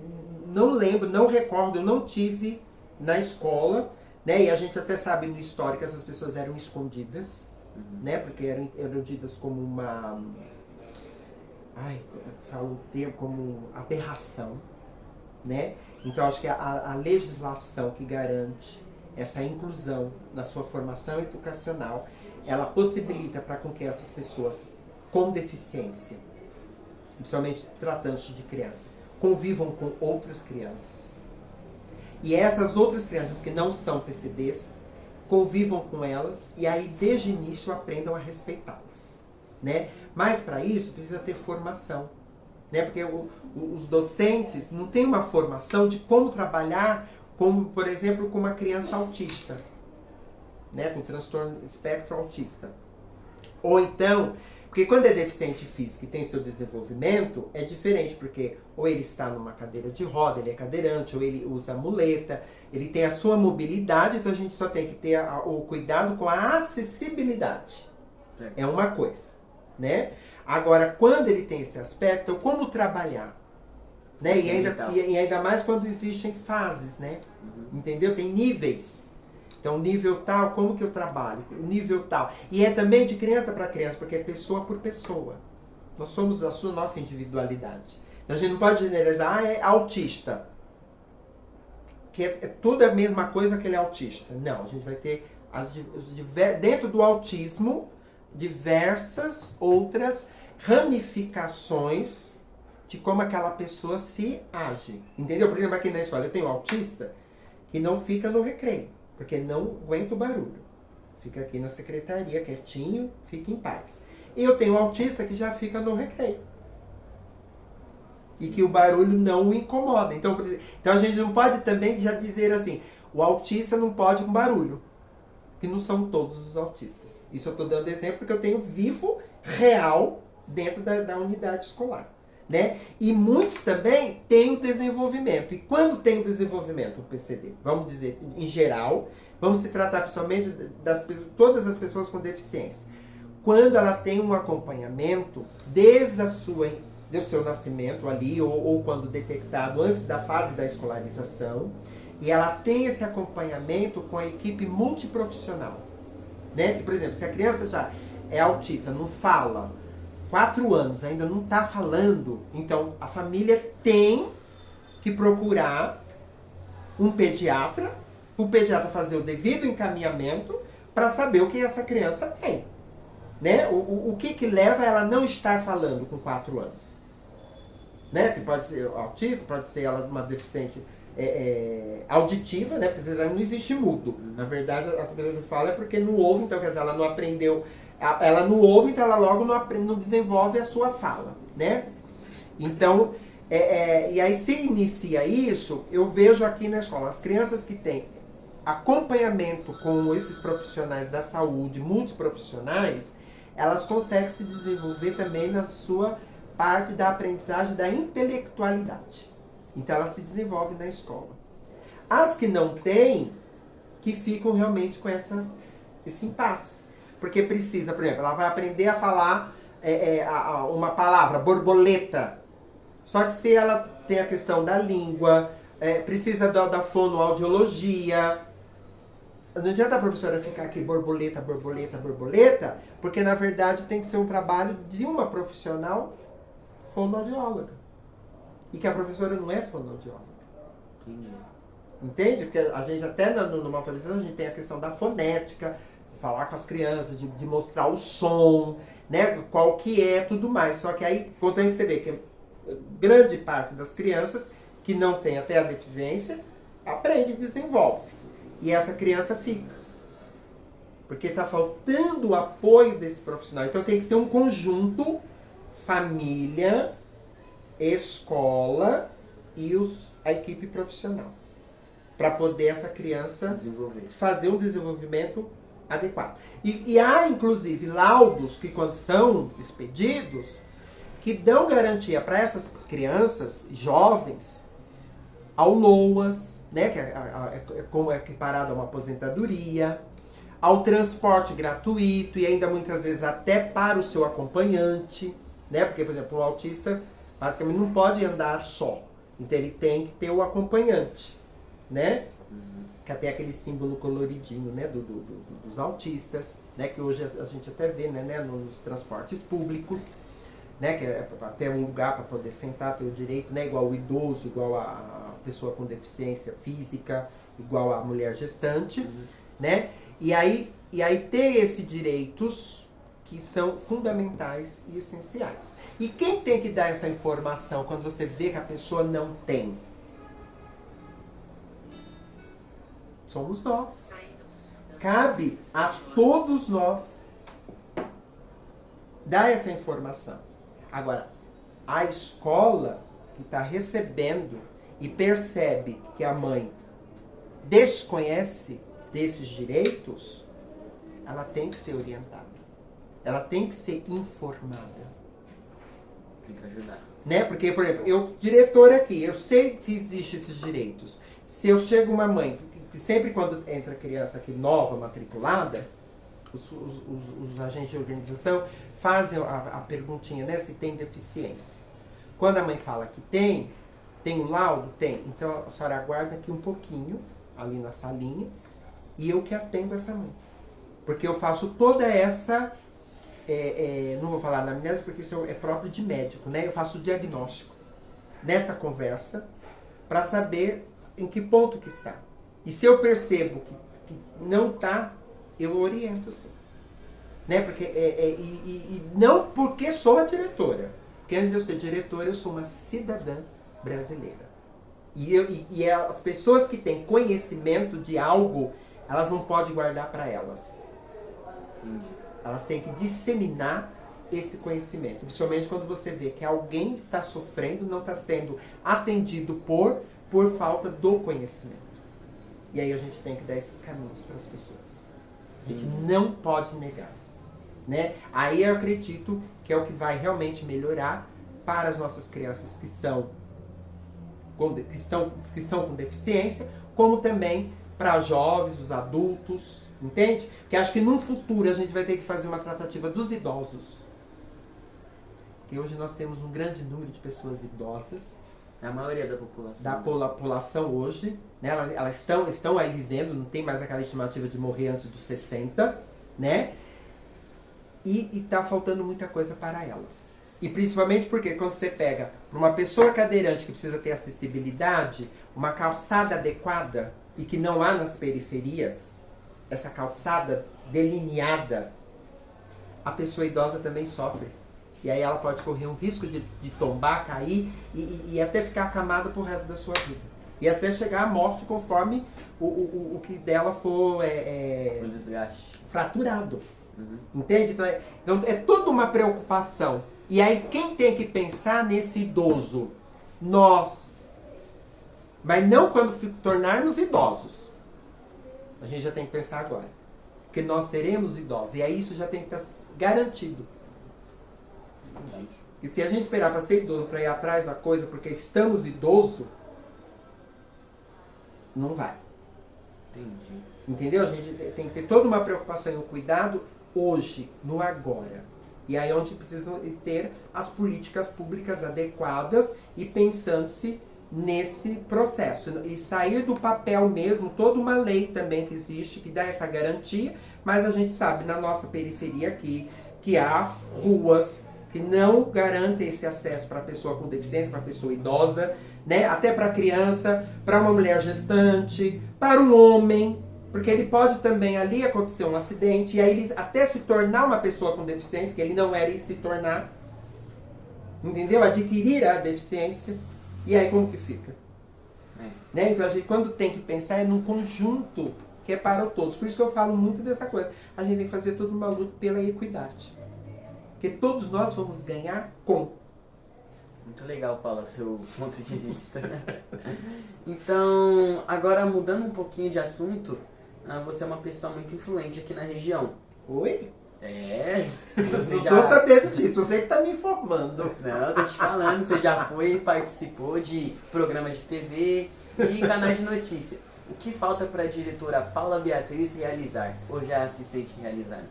Não lembro, não recordo, eu não tive na escola, né? E a gente até sabe no histórico que essas pessoas eram escondidas, né? Porque eram ditas como uma... falo o termo como aberração, né? Então acho que a legislação que garante essa inclusão na sua formação educacional, ela possibilita para com que essas pessoas com deficiência, principalmente tratando-se de crianças, convivam com outras crianças. E essas outras crianças que não são PCDs, convivam com elas e aí desde o início aprendam a respeitá-las, né? Mas para isso precisa ter formação, né? Porque os docentes não têm uma formação de como trabalhar, como, por exemplo, com uma criança autista, né? Com transtorno espectro autista. Ou então, porque quando é deficiente físico e tem seu desenvolvimento, é diferente, porque ou ele está numa cadeira de roda, ele é cadeirante, ou ele usa muleta, ele tem a sua mobilidade, então a gente só tem que ter o cuidado com a acessibilidade. É uma coisa, né? Agora, quando ele tem esse aspecto, como trabalhar? Né? E ainda mais quando existem fases, né? Entendeu? Tem níveis. Então, nível tal, como que eu trabalho? Nível tal. E é também de criança para criança, porque é pessoa por pessoa. Nós somos a nossa individualidade. Então, a gente não pode generalizar, é autista. Que é tudo a mesma coisa que ele é autista. Não, a gente vai ter, dentro do autismo, diversas outras ramificações de como aquela pessoa se age. Entendeu? Por exemplo, aqui na escola eu tenho um autista que não fica no recreio, porque não aguenta o barulho. Fica aqui na secretaria, quietinho, fica em paz. E eu tenho um autista que já fica no recreio. E que o barulho não o incomoda. Então a gente não pode também já dizer assim, o autista não pode com barulho. Que não são todos os autistas. Isso eu estou dando exemplo porque eu tenho vivo, real, dentro da unidade escolar. Né? E muitos também têm o desenvolvimento. E quando tem o desenvolvimento, o PCD, vamos dizer, em geral, vamos se tratar principalmente todas as pessoas com deficiência. Quando ela tem um acompanhamento desde do seu nascimento ali, ou quando detectado antes da fase da escolarização, e ela tem esse acompanhamento com a equipe multiprofissional. Né? Que, por exemplo, se a criança já é autista, não fala, 4 anos, ainda não está falando, então a família tem que procurar um pediatra, o pediatra fazer o devido encaminhamento para saber o que essa criança tem. Né? O que leva ela a não estar falando com 4 anos? Né? Que pode ser autismo, pode ser ela uma deficiente auditiva, né? Porque não existe mudo. Na verdade, as pessoas que falam é porque não ouve, então quer dizer, ela não aprendeu. Ela não ouve, então ela logo não desenvolve a sua fala, né? Então, e aí se inicia isso, eu vejo aqui na escola, as crianças que têm acompanhamento com esses profissionais da saúde, multiprofissionais, elas conseguem se desenvolver também na sua parte da aprendizagem da intelectualidade. Então ela se desenvolve na escola. As que não têm, que ficam realmente com esse impasse. Porque precisa, por exemplo, ela vai aprender a falar uma palavra, borboleta. Só que se ela tem a questão da língua, precisa da fonoaudiologia. Não adianta a professora ficar aqui borboleta, borboleta, borboleta, porque na verdade tem que ser um trabalho de uma profissional fonoaudióloga. E que a professora não é fonoaudióloga. Entende? Porque a gente até numa alfabetização a gente tem a questão da fonética, falar com as crianças, de mostrar o som, né, qual que é, tudo mais. Só que aí, portanto, você vê que grande parte das crianças que não tem até a deficiência, aprende e desenvolve. E essa criança fica. Porque está faltando o apoio desse profissional. Então tem que ser um conjunto, família, escola e a equipe profissional. Para poder essa criança fazer um desenvolvimento adequado. E há, inclusive, laudos que, quando são expedidos, que dão garantia para essas crianças jovens ao LOAS, né, que é como é equiparado a uma aposentadoria, ao transporte gratuito e ainda muitas vezes até para o seu acompanhante, né, porque, por exemplo, o autista basicamente não pode andar só, então ele tem que ter o acompanhante, né, que até aquele símbolo coloridinho, né, dos autistas, né, que hoje a gente até vê, né, nos transportes públicos, né, que é até um lugar para poder sentar, ter o direito, né, igual o idoso, igual a pessoa com deficiência física, igual a mulher gestante, né, e aí ter esses direitos que são fundamentais e essenciais. E quem tem que dar essa informação quando você vê que a pessoa não tem? Somos nós. Cabe a todos nós dar essa informação. Agora, a escola que está recebendo e percebe que a mãe desconhece desses direitos, ela tem que ser orientada. Ela tem que ser informada. Tem que ajudar. Né? Porque, por exemplo, eu, diretor aqui, eu sei que existem esses direitos. Se eu chego uma mãe, que sempre quando entra criança aqui nova, matriculada, os agentes de organização fazem a perguntinha, né, se tem deficiência. Quando a mãe fala que tem um laudo? Tem. Então a senhora aguarda aqui um pouquinho, ali na salinha, e eu que atendo essa mãe. Porque eu faço toda essa, não vou falar anamnese porque isso é próprio de médico, né? Eu faço o diagnóstico nessa conversa para saber em que ponto que está. E se eu percebo que não está, eu oriento sim. Né? Porque, e não porque sou a diretora. Porque antes de eu ser diretora, eu sou uma cidadã brasileira. E as pessoas que têm conhecimento de algo, elas não podem guardar para elas. Elas têm que disseminar esse conhecimento. Principalmente quando você vê que alguém está sofrendo, não está sendo atendido por falta do conhecimento. E aí a gente tem que dar esses caminhos para as pessoas. A gente não pode negar. Né? Aí eu acredito que é o que vai realmente melhorar para as nossas crianças que são com deficiência, como também para jovens, os adultos, entende? Porque acho que no futuro a gente vai ter que fazer uma tratativa dos idosos. Porque hoje nós temos um grande número de pessoas idosas. A maioria da população. Da população hoje, né? Elas estão aí vivendo, não tem mais aquela estimativa de morrer antes dos 60, né? E está faltando muita coisa para elas. E principalmente porque quando você pega para uma pessoa cadeirante que precisa ter acessibilidade, uma calçada adequada e que não há nas periferias, essa calçada delineada, a pessoa idosa também sofre. E aí ela pode correr um risco de tombar, cair e até ficar acamada pro resto da sua vida. E até chegar à morte conforme o que dela for o desgaste. Fraturado. Entende? Então é toda uma preocupação. E aí quem tem que pensar nesse idoso? Nós. Mas não quando tornarmos idosos. A gente já tem que pensar agora. Porque nós seremos idosos. E aí isso já tem que estar garantido. E se a gente esperar para ser idoso, para ir atrás da coisa, porque estamos idosos, não vai. Entendi. Entendeu? A gente tem que ter toda uma preocupação e um cuidado hoje, no agora. E aí é onde precisam ter as políticas públicas adequadas e pensando-se nesse processo. E sair do papel mesmo, toda uma lei também que existe, que dá essa garantia, mas a gente sabe na nossa periferia aqui que há ruas que não garantem esse acesso para a pessoa com deficiência, para a pessoa idosa, né? Até para a criança, para uma mulher gestante, para um homem, porque ele pode também ali acontecer um acidente, e aí ele até se tornar uma pessoa com deficiência, que ele não era e se tornar, entendeu? Adquirir a deficiência, e aí como que fica? Né? Então a gente quando tem que pensar é num conjunto que é para todos. Por isso que eu falo muito dessa coisa. A gente tem que fazer toda uma luta pela equidade. Porque todos nós vamos ganhar com. Muito legal, Paula, seu ponto de vista. Então, agora mudando um pouquinho de assunto, você é uma pessoa muito influente aqui na região. Oi? Você não já... tô sabendo disso, você que tá me informando. Não, tô te falando, você já foi e participou de programas de TV, E canais de notícia. O que falta para a diretora Paula Beatriz realizar? Ou já se sente realizada?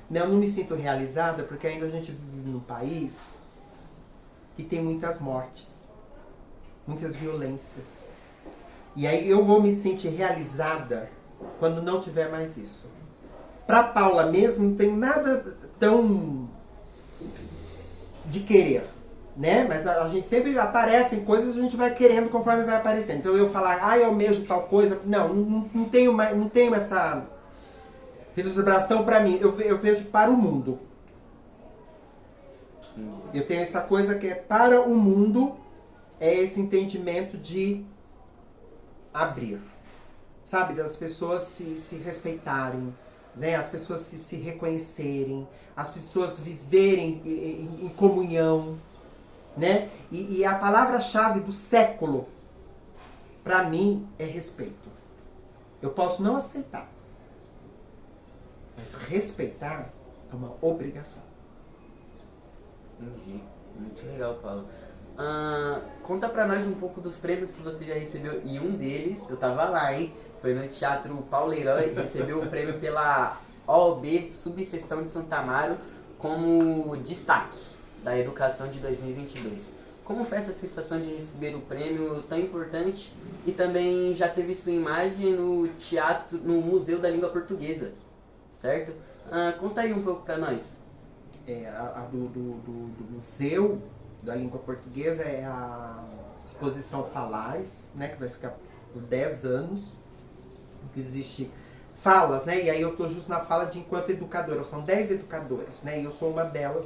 Não, eu não me sinto realizada porque ainda a gente vive num país que tem muitas mortes, muitas violências. E aí eu vou me sentir realizada quando não tiver mais isso. Pra Paula mesmo não tem nada tão de querer, né? Mas a gente sempre aparecem coisas, a gente vai querendo conforme vai aparecendo. Então eu falar, eu almejo tal coisa, não tenho essa celebração pra mim. Eu vejo para o mundo. Eu tenho essa coisa que é para o mundo, é esse entendimento de abrir, sabe, das pessoas se respeitarem, né, as pessoas se reconhecerem, as pessoas viverem em comunhão, né, e a palavra-chave do século, para mim, é respeito. Eu posso não aceitar, mas respeitar é uma obrigação. Entendi. Muito legal, Paulo. Conta pra nós um pouco dos prêmios que você já recebeu. E um deles, eu tava lá, hein? Foi no Teatro Paulo Herói, recebeu o prêmio pela OAB Subseção de Santa Amaro como destaque da educação de 2022. Como foi essa sensação de receber o prêmio tão importante e também já teve sua imagem no teatro, no Museu da Língua Portuguesa, certo? Conta aí um pouco pra nós. A do Museu da Língua Portuguesa é a exposição Falais, né, que vai ficar por 10 anos. Existe falas, né, e aí eu estou justo na fala de enquanto educadora. São 10 educadoras, né, e eu sou uma delas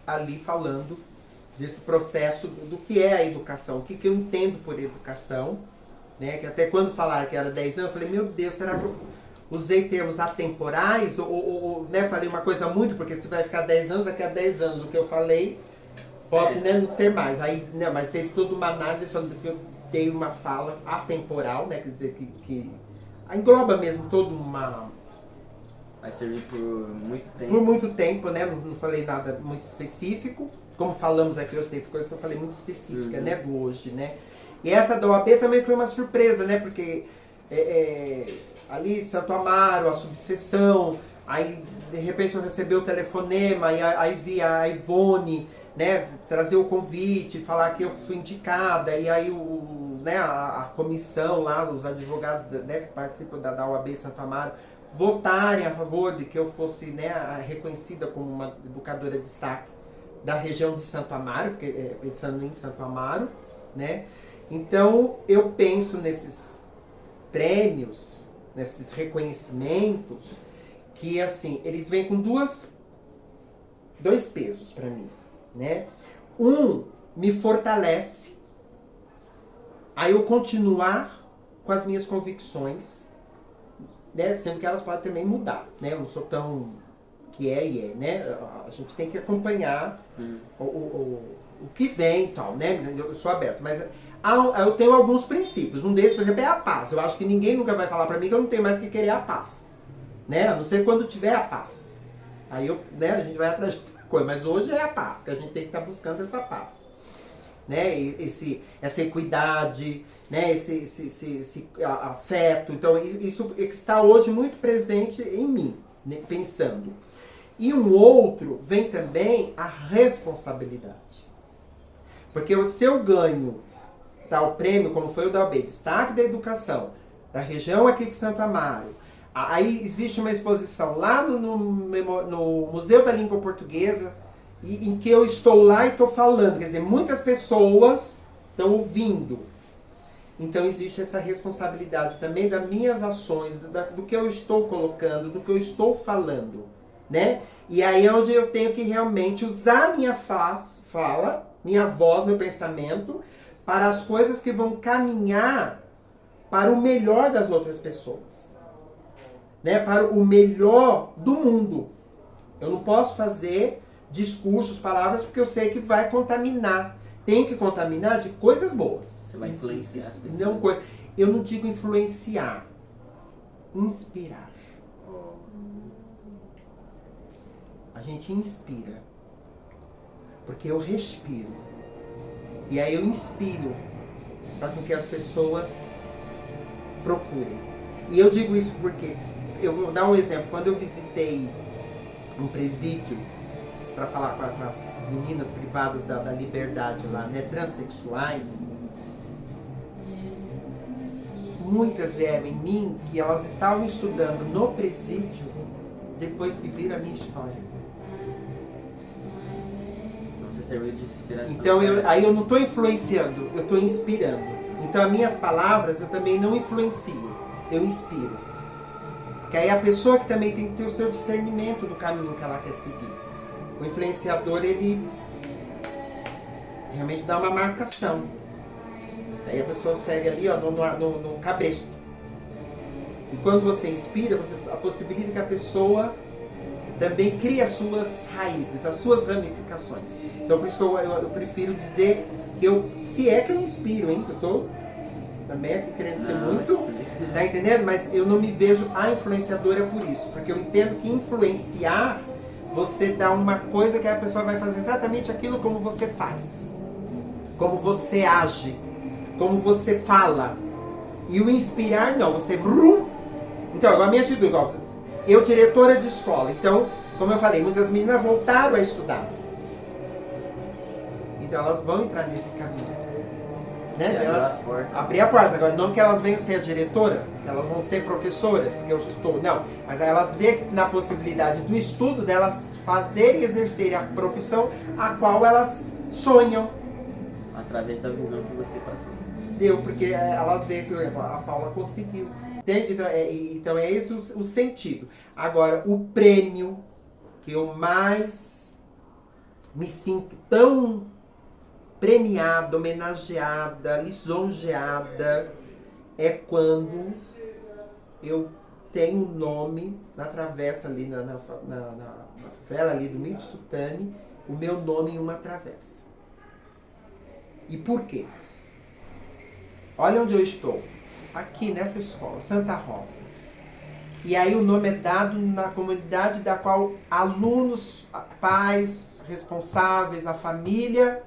ali falando desse processo do que é a educação, o que eu entendo por educação, né, que até quando falaram que era 10 anos, eu falei, meu Deus, será que eu usei termos atemporais ou né, falei uma coisa muito, porque se vai ficar 10 anos, daqui a 10 anos o que eu falei pode né, não ser mais. Aí, né, mas teve toda uma análise falando que eu dei uma fala atemporal, né, quer dizer que engloba mesmo toda uma... Vai servir por muito tempo. Por muito tempo, né, não falei nada muito específico. Como falamos aqui hoje, teve coisas que eu falei muito específica, né, do hoje, né. E essa da OAB também foi uma surpresa, né, porque ali Santo Amaro, a subseção, aí de repente eu recebi o telefonema, e aí vi a Ivone, né, trazer o convite, falar que eu fui indicada, e aí né, a comissão lá, os advogados né, que participam da OAB Santo Amaro, votarem a favor de que eu fosse né, reconhecida como uma educadora de destaque da região de Santo Amaro, porque pensando em Santo Amaro, né? Então eu penso nesses prêmios, nesses reconhecimentos, que assim, eles vêm com dois pesos para mim, né? Um, me fortalece a eu continuar com as minhas convicções, né? Sendo que elas podem também mudar, né? Eu não sou tão que né? A gente tem que acompanhar o que vem e tal, né? Eu sou aberto, mas eu tenho alguns princípios. Um deles, por exemplo, é a paz. Eu acho que ninguém nunca vai falar pra mim que eu não tenho mais que querer a paz, né? A não ser quando tiver a paz. Aí né, a gente vai atrás de outra coisa. Mas hoje é a paz, que a gente tem que estar buscando essa paz, né? Essa equidade, né? Esse afeto. Então isso está hoje muito presente em mim, né? Pensando. E um outro vem também a responsabilidade. Porque se eu ganho tal prêmio, como foi o da OAB, destaque da educação, da região aqui de Santo Amaro, aí existe uma exposição lá no Museu da Língua Portuguesa, em que eu estou lá e estou falando, quer dizer, muitas pessoas estão ouvindo. Então existe essa responsabilidade também das minhas ações, do que eu estou colocando, do que eu estou falando, né? E aí é onde eu tenho que realmente usar minha fala, minha voz, meu pensamento, para as coisas que vão caminhar para o melhor das outras pessoas, né? Para o melhor do mundo. Eu não posso fazer discursos, palavras, porque eu sei que vai contaminar. Tem que contaminar de coisas boas. Você vai influenciar as pessoas. Não, eu não digo influenciar, inspirar. A gente inspira, porque eu respiro. E aí eu inspiro para que as pessoas procurem. E eu digo isso porque, eu vou dar um exemplo, quando eu visitei um presídio para falar com as meninas privadas da liberdade lá, né, transexuais, muitas vieram em mim que elas estavam estudando no presídio depois que viram a minha história. Você serviu de inspiração. Então aí eu não estou influenciando, eu estou inspirando. Então as minhas palavras eu também não influencio, eu inspiro. Que aí a pessoa que também tem que ter o seu discernimento do caminho que ela quer seguir. O influenciador, ele realmente dá uma marcação. Aí a pessoa segue ali, ó, no cabresto. E quando você inspira, você possibilita que a pessoa também crie as suas raízes, as suas ramificações. Então por isso que eu prefiro dizer que se é que eu inspiro, hein? Eu tô também aqui querendo ser muito, tá entendendo? Mas eu não me vejo a influenciadora por isso. Porque eu entendo que influenciar, você dá uma coisa que a pessoa vai fazer exatamente aquilo como você faz. Como você age. Como você fala. E o inspirar, não. Você... Então, a minha atitude, igual, eu diretora de escola. Então, como eu falei, muitas meninas voltaram a estudar. Então, elas vão entrar nesse caminho. Né? Elas abrir a porta. Agora, não que elas venham ser diretoras, que elas vão ser professoras, porque eu estou. Não. Mas elas veem na possibilidade do estudo delas fazerem e exercerem a profissão a qual elas sonham. Através da visão que você passou. Deu, porque elas veem que a Paula conseguiu. Entende? Então é esse o sentido. Agora, o prêmio que eu mais me sinto tão premiada, homenageada, lisonjeada, é quando eu tenho um nome na travessa ali, na favela ali do Mitsutani, o meu nome em uma travessa. E por quê? Olha onde eu estou. Aqui nessa escola, Santa Rosa. E aí o nome é dado na comunidade da qual alunos, pais, responsáveis, a família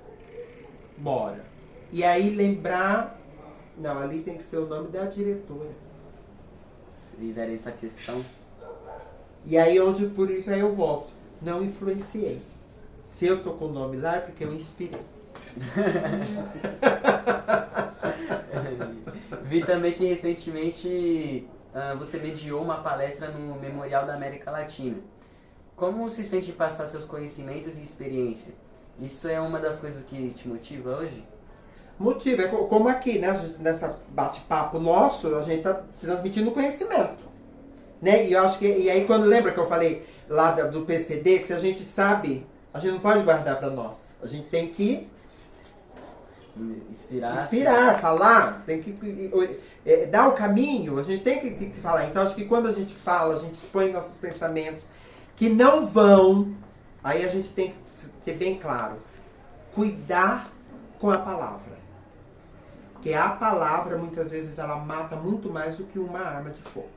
mora. E aí lembrar... Não, ali tem que ser o nome da diretora. Fizerem essa questão. E aí onde por isso aí eu volto. Não influenciei. Se eu tô com o nome lá é porque eu inspirei. Vi também que recentemente você mediou uma palestra no Memorial da América Latina. Como se sente em passar seus conhecimentos e experiência? Isso é uma das coisas que te motiva hoje? Motiva, é como aqui, né? Nessa bate-papo nosso, a gente tá transmitindo conhecimento. Né? E eu acho que. E aí quando lembra que eu falei lá do PCD, que se a gente sabe, a gente não pode guardar para nós. A gente tem que inspirar, falar, tem que dar o caminho, a gente tem que falar. Então acho que quando a gente fala, a gente expõe nossos pensamentos que não vão, aí a gente tem que ser bem claro, cuidar com a palavra. Porque a palavra muitas vezes ela mata muito mais do que uma arma de fogo.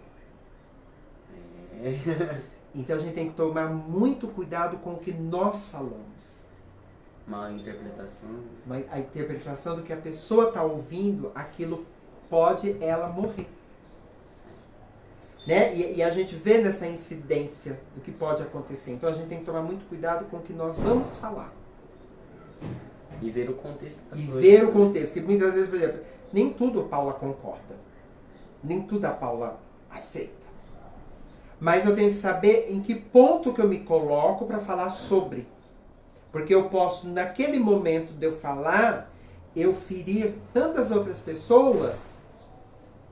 Então a gente tem que tomar muito cuidado com o que nós falamos. Uma interpretação. A interpretação do que a pessoa está ouvindo, aquilo pode ela morrer. Né? E a gente vê nessa incidência do que pode acontecer. Então a gente tem que tomar muito cuidado com o que nós vamos falar. E ver o contexto das coisas. Ver o contexto. Que muitas vezes, por exemplo, nem tudo a Paula concorda. Nem tudo a Paula aceita. Mas eu tenho que saber em que ponto que eu me coloco para falar sobre. Porque eu posso, naquele momento de eu falar, eu ferir tantas outras pessoas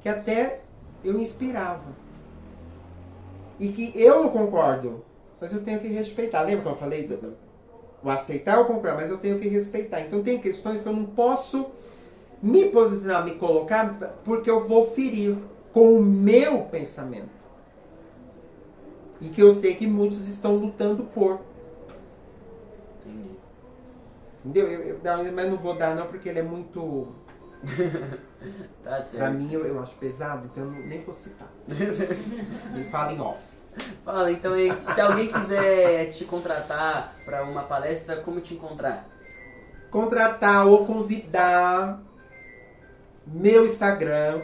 que até eu inspirava. E que eu não concordo, mas eu tenho que respeitar. Lembra que eu falei o aceitar ou concordar, mas eu tenho que respeitar. Então tem questões que eu não posso me posicionar, me colocar, porque eu vou ferir com o meu pensamento. E que eu sei que muitos estão lutando por. Entendeu? Mas não vou dar não, porque ele é muito... Tá certo. Pra mim, eu acho pesado, então eu nem vou citar. Ele fala em off. Fala, então se alguém quiser te contratar para uma palestra, como te encontrar? Contratar ou convidar meu Instagram,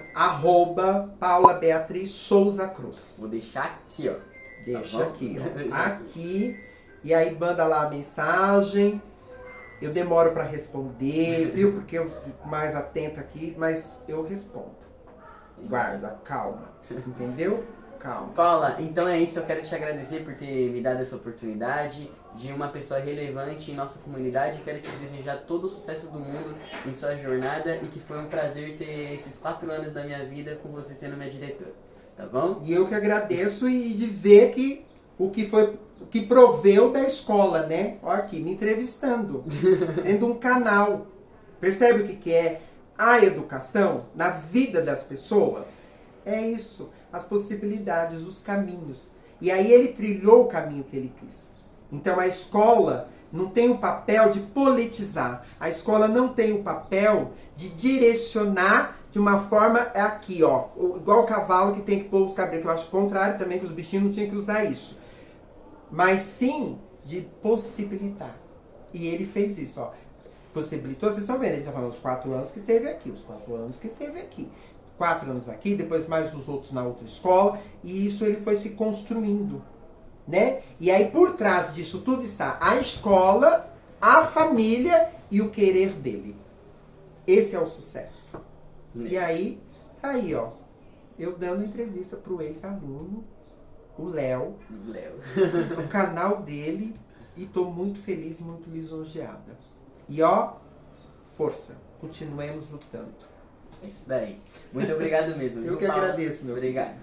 @PaulaBeatrizSouzaCruz. Vou deixar aqui, ó. Deixa Tá bom? aqui, ó. Deixa Aqui. E aí manda lá a mensagem. Eu demoro para responder, viu? Porque eu fico mais atento aqui, mas eu respondo. Guarda, calma. Entendeu? Calma. Paula, então é isso, eu quero te agradecer por ter me dado essa oportunidade de uma pessoa relevante em nossa comunidade. Quero te desejar todo o sucesso do mundo em sua jornada e que foi um prazer ter esses 4 anos da minha vida com você sendo minha diretora, tá bom? E eu que agradeço e de ver que o que proveu da escola, né? Olha aqui, me entrevistando dentro de um canal. Percebe o que é a educação na vida das pessoas? É isso, as possibilidades, os caminhos. E aí ele trilhou o caminho que ele quis. Então a escola não tem o papel de politizar. A escola não tem o papel de direcionar de uma forma aqui, ó. Igual o cavalo que tem que pôr os cabelos. Que eu acho contrário também, que os bichinhos não tinham que usar isso. Mas sim de possibilitar. E ele fez isso, ó. Possibilitou, vocês estão vendo, ele está falando os 4 anos que teve aqui, os 4 anos que teve aqui. 4 anos aqui, depois mais os outros na outra escola, e isso ele foi se construindo, né? E aí por trás disso tudo está a escola, a família e o querer dele. Esse é o sucesso. E aí, tá aí, ó, eu dando entrevista pro ex-aluno, o Léo, no canal dele, e tô muito feliz e muito lisonjeada. E ó, força, continuemos lutando. É isso daí. Muito obrigado mesmo. Eu viu, que Paula? agradeço, meu. Obrigado.